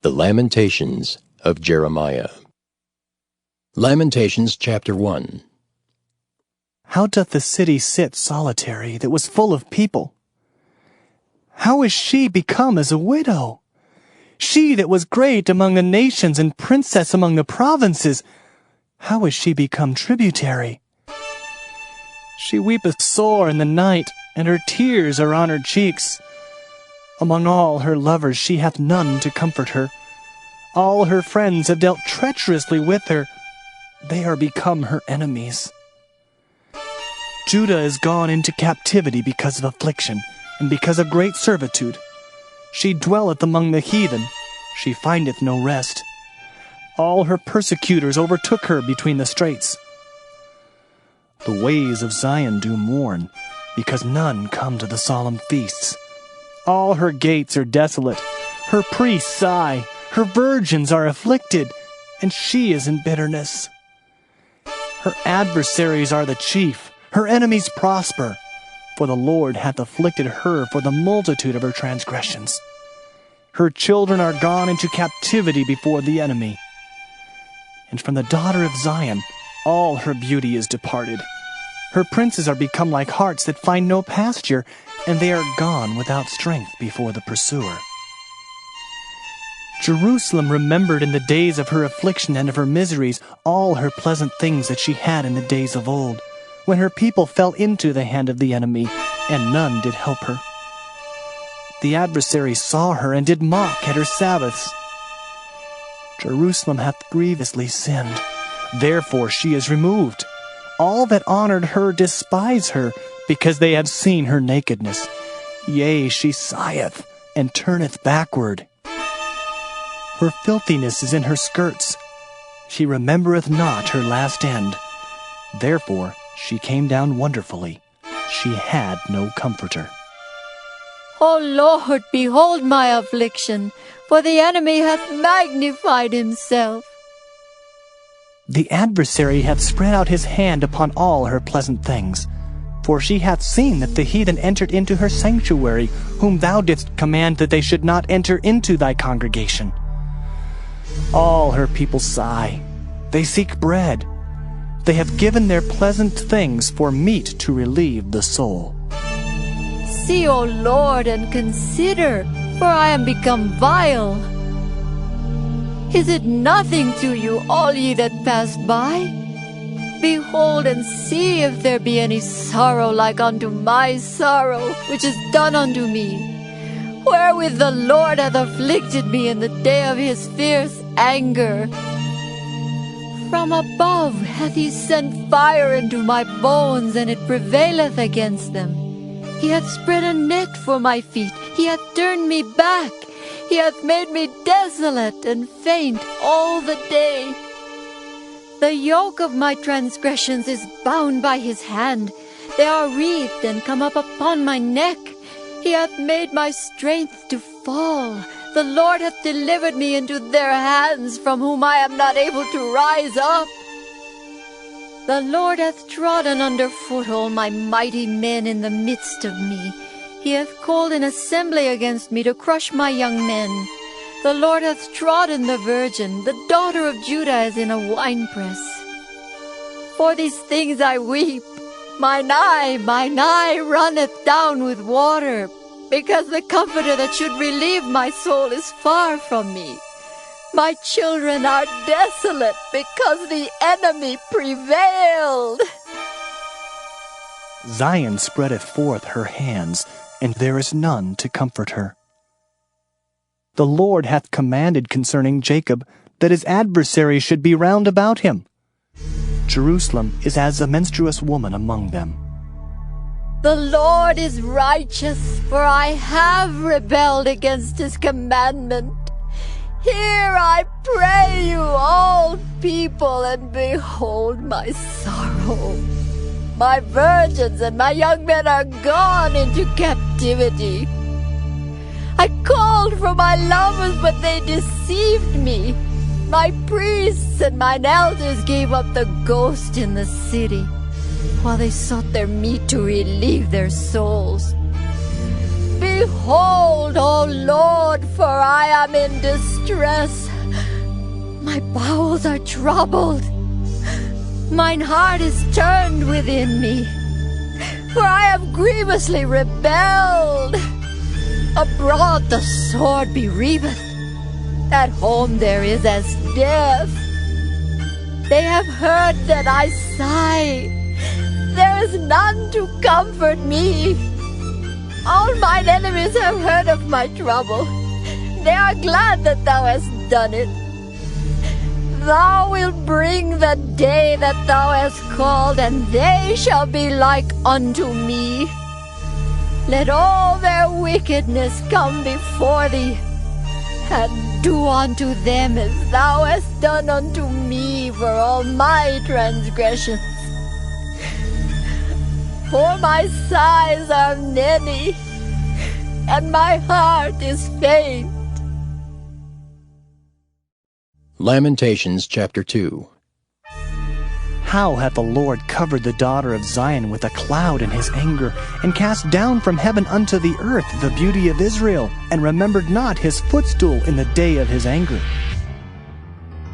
The Lamentations of Jeremiah. Lamentations chapter 1. How doth the city sit solitary that was full of people? How is she become as a widow? She that was great among the nations and princess among the provinces, how is she become tributary? She weepeth sore in the night, and her tears are on her cheeks. Among all her lovers she hath none to comfort her. All her friends have dealt treacherously with her. They are become her enemies. Judah is gone into captivity because of affliction, and because of great servitude. She dwelleth among the heathen. She findeth no rest. All her persecutors overtook her between the straits. The ways of Zion do mourn, because none come to the solemn feasts. All her gates are desolate. Her priests sigh. Her virgins are afflicted, and she is in bitterness. Her adversaries are the chief. Her enemies prosper. For the Lord hath afflicted her for the multitude of her transgressions. Her children are gone into captivity before the enemy. And from the daughter of Zion all her beauty is departed. Her princes are become like harts that find no pasture, and they are gone without strength before the pursuer. Jerusalem remembered in the days of her affliction and of her miseries all her pleasant things that she had in the days of old, when her people fell into the hand of the enemy, and none did help her. The adversaries saw her and did mock at her Sabbaths. Jerusalem hath grievously sinned, therefore she is removed. All that honored her despise her, because they have seen her nakedness. Yea, she sigheth, and turneth backward. Her filthiness is in her skirts. She remembereth not her last end. Therefore she came down wonderfully. She had no comforter. O Lord, behold my affliction, for the enemy hath magnified himself. The adversary hath spread out his hand upon all her pleasant things. For she hath seen that the heathen entered into her sanctuary, whom thou didst command that they should not enter into thy congregation. All her people sigh. They seek bread. They have given their pleasant things for meat to relieve the soul. See, O Lord, and consider, for I am become vile. Is it nothing to you, all ye that pass by? Behold and see if there be any sorrow like unto my sorrow, which is done unto me, wherewith the Lord hath afflicted me in the day of his fierce anger. From above hath he sent fire into my bones, and it prevaileth against them. He hath spread a net for my feet, he hath turned me back. He hath made me desolate and faint all the day. The yoke of my transgressions is bound by his hand. They are wreathed and come up upon my neck. He hath made my strength to fall. The Lord hath delivered me into their hands, from whom I am not able to rise up. The Lord hath trodden under foot all my mighty men in the midst of me. He hath called an assembly against me to crush my young men. The Lord hath trodden the virgin, the daughter of Judah, as in a winepress. For these things I weep. Mine eye runneth down with water, because the comforter that should relieve my soul is far from me. My children are desolate, because the enemy prevailed. Zion spreadeth forth her hands, and there is none to comfort her. The Lord hath commanded concerning Jacob that his adversaries should be round about him. Jerusalem is as a menstruous woman among them. The Lord is righteous, for I have rebelled against his commandment. Hear, I pray you, all people, and behold my sorrow. My virgins and my young men are gone into captivity. I called for my lovers, but they deceived me. My priests and mine elders gave up the ghost in the city, while they sought their meat to relieve their souls. Behold, O Lord, for I am in distress. My bowels are troubled. Mine heart is turned within me, for I have grievously rebelled. Abroad the sword bereaveth, at home there is as death. They have heard that I sigh, there is none to comfort me. All mine enemies have heard of my trouble, they are glad that thou hast done it. Thou wilt bring the day that thou hast called, and they shall be like unto me. Let all their wickedness come before thee, and do unto them as thou hast done unto me for all my transgressions. For my sighs are many, and my heart is faint. Lamentations chapter 2. How hath the Lord covered the daughter of Zion with a cloud in his anger, and cast down from heaven unto the earth the beauty of Israel, and remembered not his footstool in the day of his anger.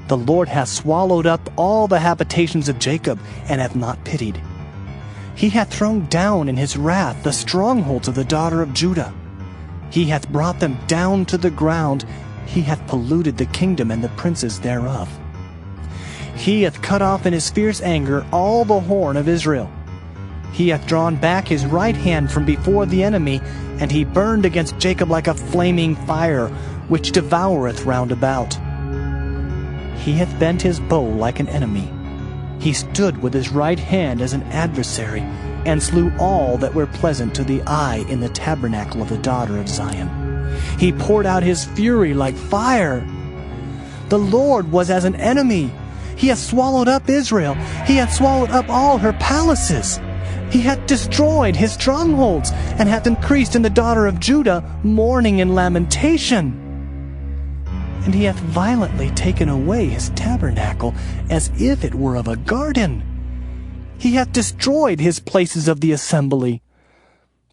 The Lord hath swallowed up all the habitations of Jacob, and hath not pitied. He hath thrown down in his wrath the strongholds of the daughter of Judah. He hath brought them down to the ground. He hath polluted the kingdom and the princes thereof. He hath cut off in his fierce anger all the horn of Israel. He hath drawn back his right hand from before the enemy, and he burned against Jacob like a flaming fire, which devoureth round about. He hath bent his bow like an enemy. He stood with his right hand as an adversary, and slew all that were pleasant to the eye in the tabernacle of the daughter of Zion. He poured out his fury like fire. The Lord was as an enemy. He hath swallowed up Israel. He hath swallowed up all her palaces. He hath destroyed his strongholds, and hath increased in the daughter of Judah mourning and lamentation. And he hath violently taken away his tabernacle, as if it were of a garden. He hath destroyed his places of the assembly.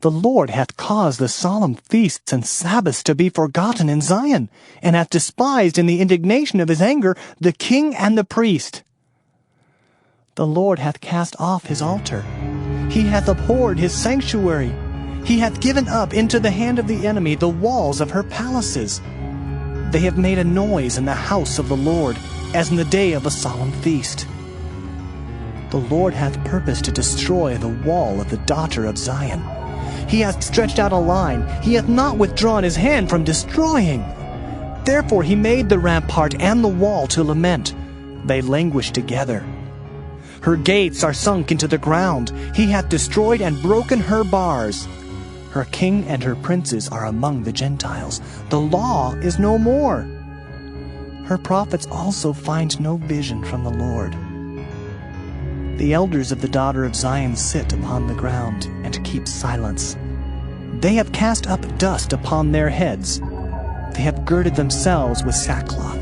The Lord hath caused the solemn feasts and Sabbaths to be forgotten in Zion, and hath despised in the indignation of his anger the king and the priest. The Lord hath cast off his altar. He hath abhorred his sanctuary. He hath given up into the hand of the enemy the walls of her palaces. They have made a noise in the house of the Lord, as in the day of a solemn feast. The Lord hath purposed to destroy the wall of the daughter of Zion. He hath stretched out a line. He hath not withdrawn his hand from destroying. Therefore he made the rampart and the wall to lament. They languish together. Her gates are sunk into the ground. He hath destroyed and broken her bars. Her king and her princes are among the Gentiles. The law is no more. Her prophets also find no vision from the Lord. The elders of the daughter of Zion sit upon the ground and keep silence. They have cast up dust upon their heads. They have girded themselves with sackcloth.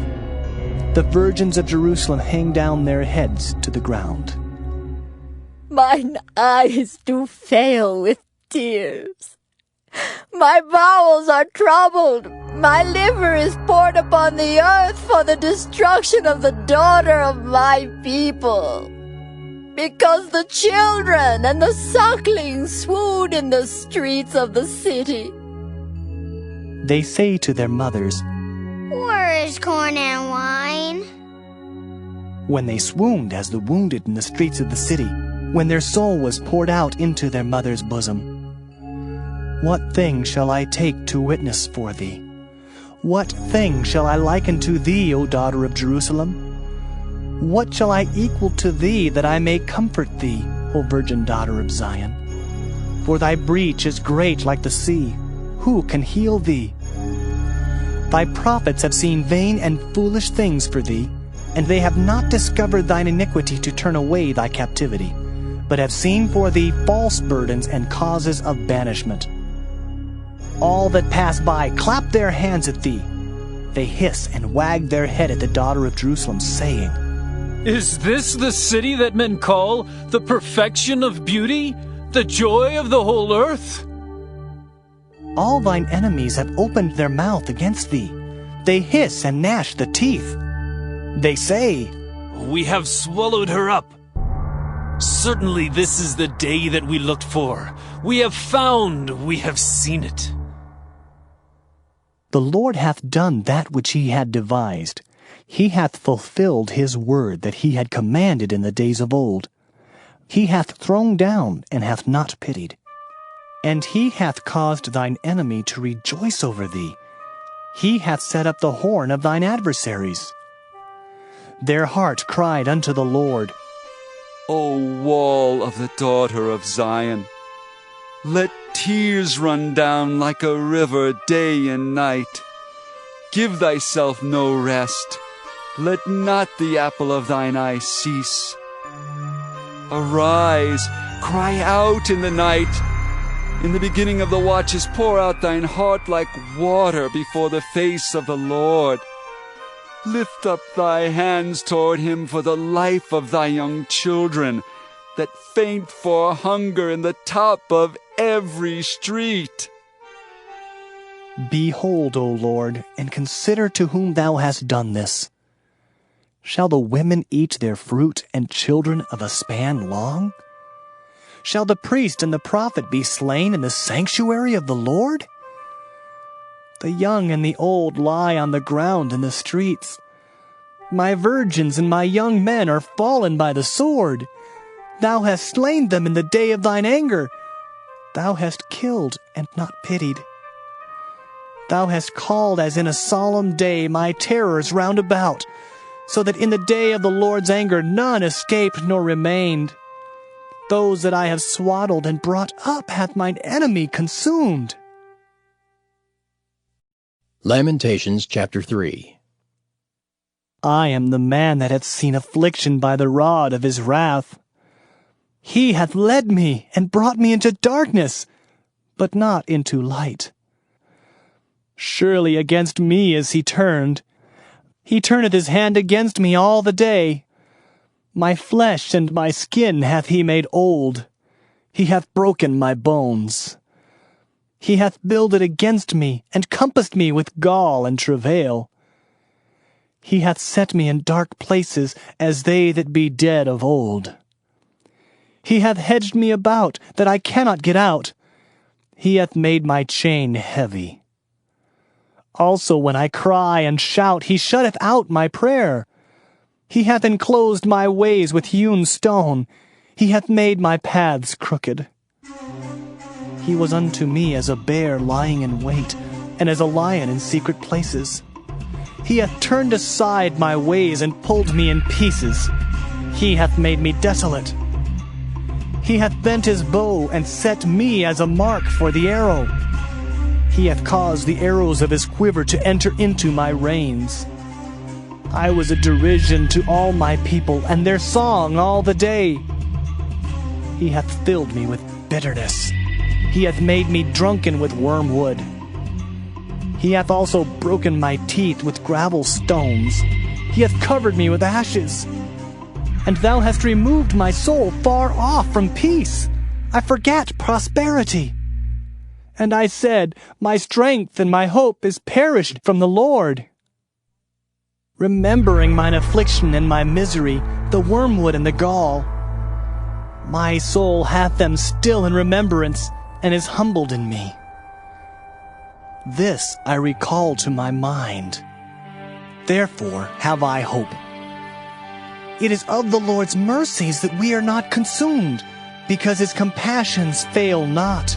The virgins of Jerusalem hang down their heads to the ground. Mine eyes do fail with tears. My bowels are troubled. My liver is poured upon the earth for the destruction of the daughter of my people. Because the children and the sucklings swoon in the streets of the city. They say to their mothers, "Where is corn and wine?" when they swooned as the wounded in the streets of the city, when their soul was poured out into their mother's bosom. What thing shall I take to witness for thee? What thing shall I liken to thee, O daughter of Jerusalem? What shall I equal to thee, that I may comfort thee, O virgin daughter of Zion? For thy breach is great like the sea. Who can heal thee? Thy prophets have seen vain and foolish things for thee, and they have not discovered thine iniquity to turn away thy captivity, but have seen for thee false burdens and causes of banishment. All that pass by clap their hands at thee. They hiss and wag their head at the daughter of Jerusalem, saying, "Is this the city that men call the perfection of beauty, the joy of the whole earth?" All thine enemies have opened their mouth against thee. They hiss and gnash the teeth. They say, We have swallowed her up. Certainly this is the day that we looked for. We have found, we have seen it. The Lord hath done that which he had devised. He hath fulfilled his word that he had commanded in the days of old. He hath thrown down and hath not pitied. And he hath caused thine enemy to rejoice over thee. He hath set up the horn of thine adversaries. Their heart cried unto the Lord, O wall of the daughter of Zion, let tears run down like a river day and night. Give thyself no rest. Let not the apple of thine eye cease. Arise, cry out in the night. In the beginning of the watches pour out thine heart like water before the face of the Lord. Lift up thy hands toward him for the life of thy young children, that faint for hunger in the top of every street. Behold, O Lord, and consider to whom thou hast done this. Shall the women eat their fruit, and children of a span long? Shall the priest and the prophet be slain in the sanctuary of the Lord? The young and the old lie on the ground in the streets. My virgins and my young men are fallen by the sword. Thou hast slain them in the day of thine anger. Thou hast killed and not pitied. Thou hast called as in a solemn day my terrors round about, so that in the day of the Lord's anger none escaped nor remained. Those that I have swaddled and brought up hath mine enemy consumed. Lamentations chapter 3. I am the man that hath seen affliction by the rod of his wrath. He hath led me and brought me into darkness, but not into light. Surely against me is he turned. He turneth his hand against me all the day. My flesh and my skin hath he made old. He hath broken my bones. He hath builded against me, and compassed me with gall and travail. He hath set me in dark places, as they that be dead of old. He hath hedged me about, that I cannot get out. He hath made my chain heavy. Also when I cry and shout, he shutteth out my prayer. He hath enclosed my ways with hewn stone. He hath made my paths crooked. He was unto me as a bear lying in wait, and as a lion in secret places. He hath turned aside my ways and pulled me in pieces. He hath made me desolate. He hath bent his bow and set me as a mark for the arrow. He hath caused the arrows of his quiver to enter into my reins. I was a derision to all my people, and their song all the day. He hath filled me with bitterness. He hath made me drunken with wormwood. He hath also broken my teeth with gravel stones. He hath covered me with ashes. And thou hast removed my soul far off from peace. I forgat prosperity. And I said, my strength and my hope is perished from the Lord. Remembering mine affliction and my misery, the wormwood and the gall, my soul hath them still in remembrance, and is humbled in me. This I recall to my mind. Therefore have I hope. It is of the Lord's mercies that we are not consumed, because his compassions fail not.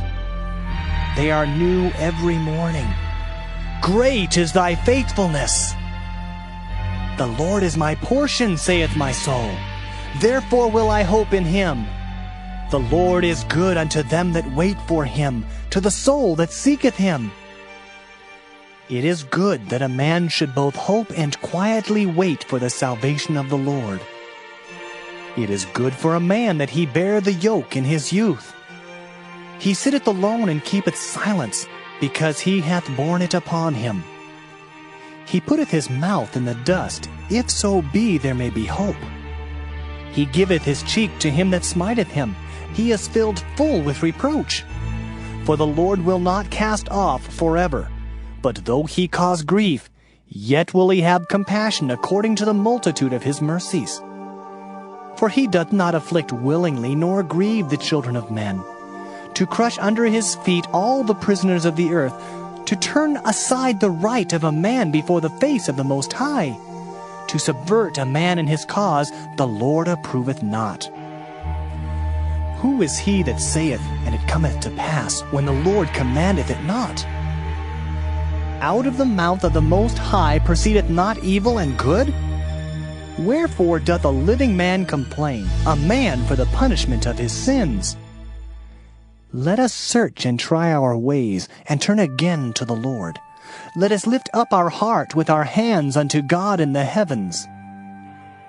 They are new every morning. Great is thy faithfulness. The Lord is my portion, saith my soul. Therefore will I hope in him. The Lord is good unto them that wait for him, to the soul that seeketh him. It is good that a man should both hope and quietly wait for the salvation of the Lord. It is good for a man that he bear the yoke in his youth. He sitteth alone and keepeth silence, because he hath borne it upon him. He putteth his mouth in the dust, if so be there may be hope. He giveth his cheek to him that smiteth him. He is filled full with reproach. For the Lord will not cast off forever. But though he cause grief, yet will he have compassion according to the multitude of his mercies. For he doth not afflict willingly, nor grieve the children of men, to crush under his feet all the prisoners of the earth, to turn aside the right of a man before the face of the Most High, to subvert a man in his cause, the Lord approveth not. Who is he that saith, and it cometh to pass, when the Lord commandeth it not? Out of the mouth of the Most High proceedeth not evil and good? Wherefore doth a living man complain, a man for the punishment of his sins? Let us search and try our ways, and turn again to the Lord. Let us lift up our heart with our hands unto God in the heavens.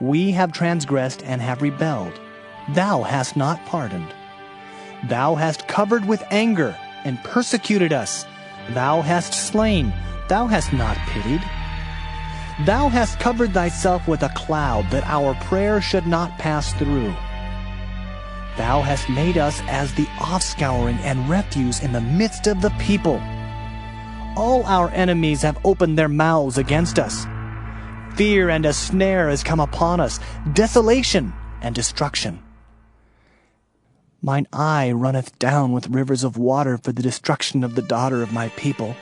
We have transgressed and have rebelled. Thou hast not pardoned. Thou hast covered with anger, and persecuted us. Thou hast slain, thou hast not pitied. Thou hast covered thyself with a cloud, that our prayer should not pass through. Thou hast made us as the offscouring and refuse in the midst of the people. All our enemies have opened their mouths against us. Fear and a snare has come upon us, desolation and destruction. Mine eye runneth down with rivers of water for the destruction of the daughter of my people.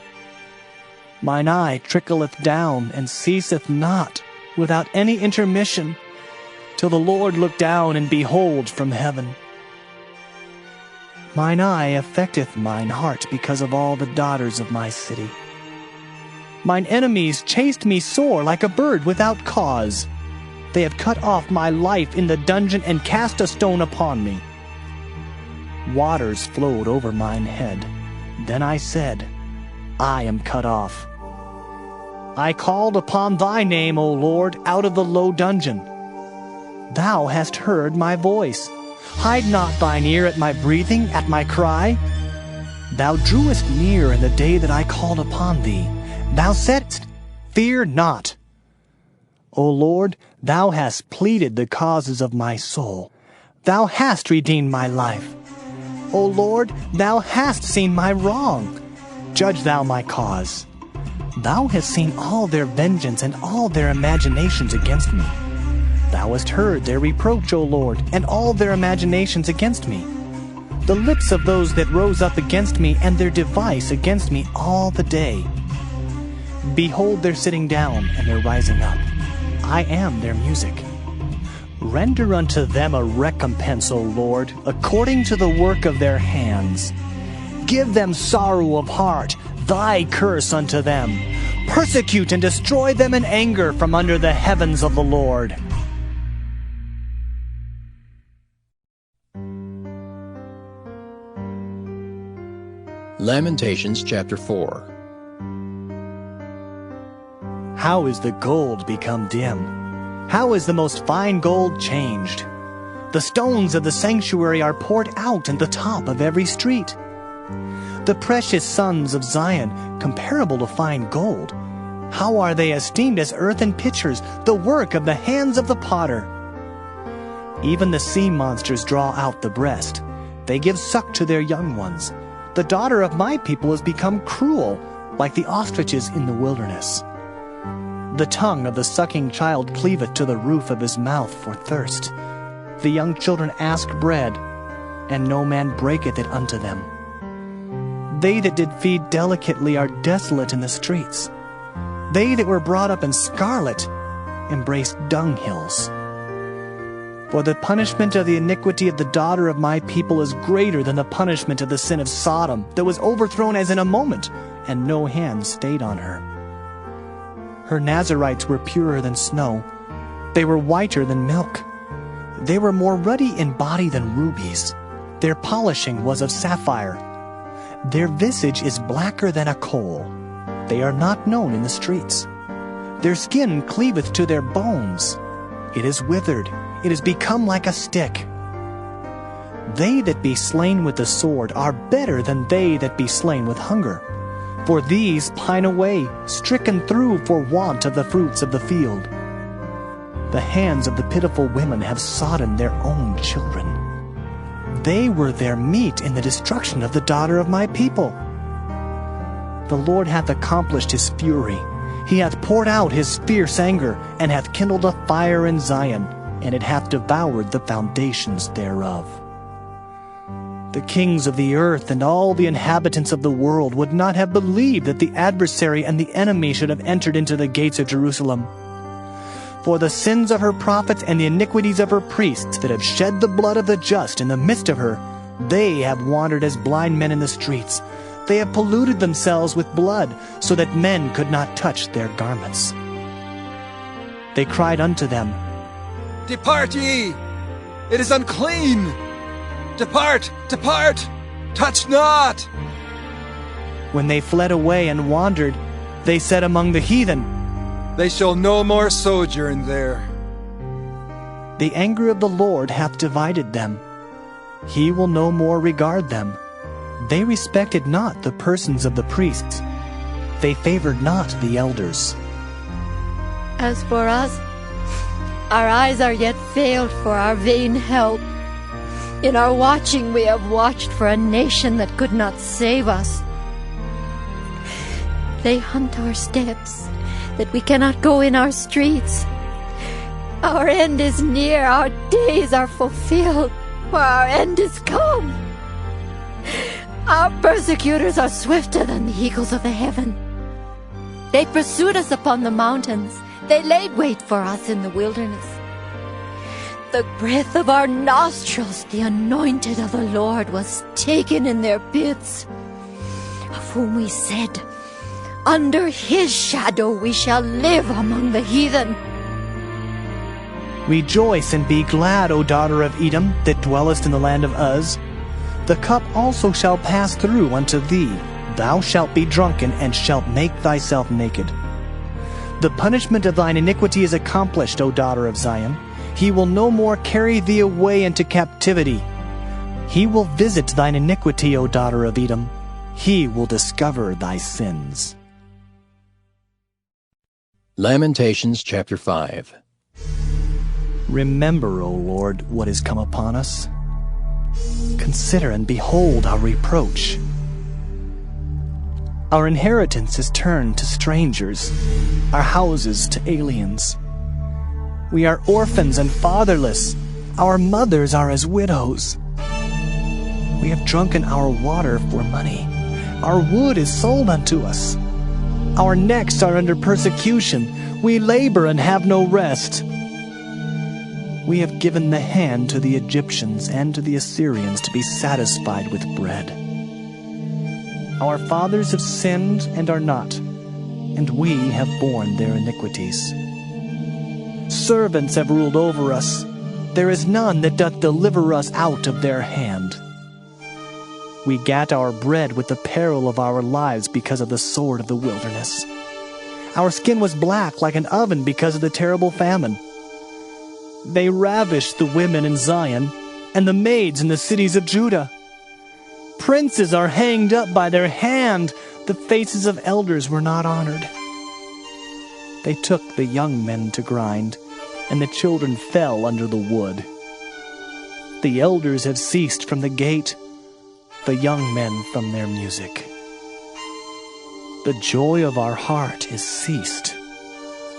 Mine eye trickleth down and ceaseth not, without any intermission, till the Lord look down and behold from heaven. Mine eye affecteth mine heart because of all the daughters of my city. Mine enemies chased me sore like a bird without cause. They have cut off my life in the dungeon and cast a stone upon me. Waters flowed over mine head. Then I said, I am cut off. I called upon thy name, O Lord, out of the low dungeon. Thou hast heard my voice. Hide not thine ear at my breathing, at my cry. Thou drewest near in the day that I called upon thee. Thou saidst, Fear not. O Lord, thou hast pleaded the causes of my soul. Thou hast redeemed my life. O Lord, thou hast seen my wrong. Judge thou my cause. Thou hast seen all their vengeance and all their imaginations against me. Thou hast heard their reproach, O Lord, and all their imaginations against me. The lips of those that rose up against me, and their device against me all the day. Behold their sitting down, and their rising up. I am their music. Render unto them a recompense, O Lord, according to the work of their hands. Give them sorrow of heart, thy curse unto them. Persecute and destroy them in anger from under the heavens of the Lord. Lamentations chapter 4. How is the gold become dim? How is the most fine gold changed? The stones of the sanctuary are poured out in the top of every street. The precious sons of Zion, comparable to fine gold, how are they esteemed as earthen pitchers, the work of the hands of the potter? Even the sea monsters draw out the breast. They give suck to their young ones. The daughter of my people has become cruel, like the ostriches in the wilderness. The tongue of the sucking child cleaveth to the roof of his mouth for thirst. The young children ask bread, and no man breaketh it unto them. They that did feed delicately are desolate in the streets. They that were brought up in scarlet embraced dunghills. For the punishment of the iniquity of the daughter of my people is greater than the punishment of the sin of Sodom, that was overthrown as in a moment, and no hand stayed on her. Her Nazarites were purer than snow. They were whiter than milk. They were more ruddy in body than rubies. Their polishing was of sapphire. Their visage is blacker than a coal. They are not known in the streets. Their skin cleaveth to their bones. It is withered. It is become like a stick. They that be slain with the sword are better than they that be slain with hunger. For these pine away, stricken through for want of the fruits of the field. The hands of the pitiful women have sodden their own children. They were their meat in the destruction of the daughter of my people. The Lord hath accomplished his fury. He hath poured out his fierce anger, and hath kindled a fire in Zion, and it hath devoured the foundations thereof. The kings of the earth and all the inhabitants of the world would not have believed that the adversary and the enemy should have entered into the gates of Jerusalem. For the sins of her prophets and the iniquities of her priests that have shed the blood of the just in the midst of her, they have wandered as blind men in the streets. They have polluted themselves with blood, so that men could not touch their garments. They cried unto them, Depart ye! It is unclean! Depart, depart! Touch not! When they fled away and wandered, they said among the heathen, They shall no more sojourn there. The anger of the Lord hath divided them. He will no more regard them. They respected not the persons of the priests. They favored not the elders. As for us, our eyes are yet failed for our vain help. In our watching we have watched for a nation that could not save us. They hunt our steps, that we cannot go in our streets. Our end is near, our days are fulfilled, for our end is come. Our persecutors are swifter than the eagles of the heaven. They pursued us upon the mountains. They laid wait for us in the wilderness. The breath of our nostrils, the anointed of the Lord, was taken in their pits, of whom we said, Under his shadow we shall live among the heathen. Rejoice and be glad, O daughter of Edom, that dwellest in the land of Uz. The cup also shall pass through unto thee. Thou shalt be drunken, and shalt make thyself naked. The punishment of thine iniquity is accomplished, O daughter of Zion. He will no more carry thee away into captivity. He will visit thine iniquity, O daughter of Edom. He will discover thy sins. Lamentations chapter 5. Remember, O Lord, what is come upon us. Consider and behold our reproach. Our inheritance is turned to strangers, our houses to aliens. We are orphans and fatherless. Our mothers are as widows. We have drunken our water for money. Our wood is sold unto us. Our necks are under persecution. We labor and have no rest. We have given the hand to the Egyptians and to the Assyrians to be satisfied with bread. Our fathers have sinned and are not, and we have borne their iniquities. Servants have ruled over us. There is none that doth deliver us out of their hand. We gat our bread with the peril of our lives because of the sword of the wilderness. Our skin was black like an oven because of the terrible famine. They ravished the women in Zion and the maids in the cities of Judah. Princes are hanged up by their hand. The faces of elders were not honored. They took the young men to grind, and the children fell under the wood. The elders have ceased from the gate, the young men from their music. The joy of our heart is ceased.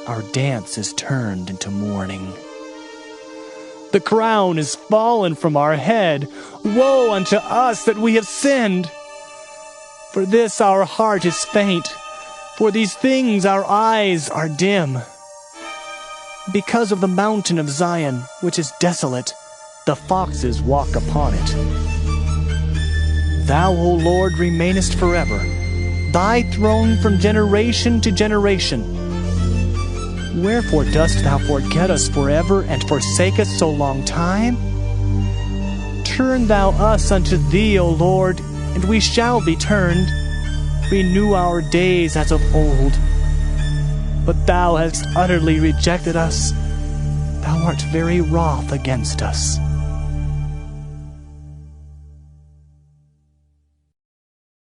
Our dance is turned into mourning. The crown is fallen from our head. Woe unto us that we have sinned! For this our heart is faint. For these things our eyes are dim. Because of the mountain of Zion, which is desolate, the foxes walk upon it. Thou, O Lord, remainest forever, thy throne from generation to generation. Wherefore dost thou forget us forever, and forsake us so long time? Turn thou us unto thee, O Lord, and we shall be turned. Renew our days as of old. But thou hast utterly rejected us. Thou art very wroth against us.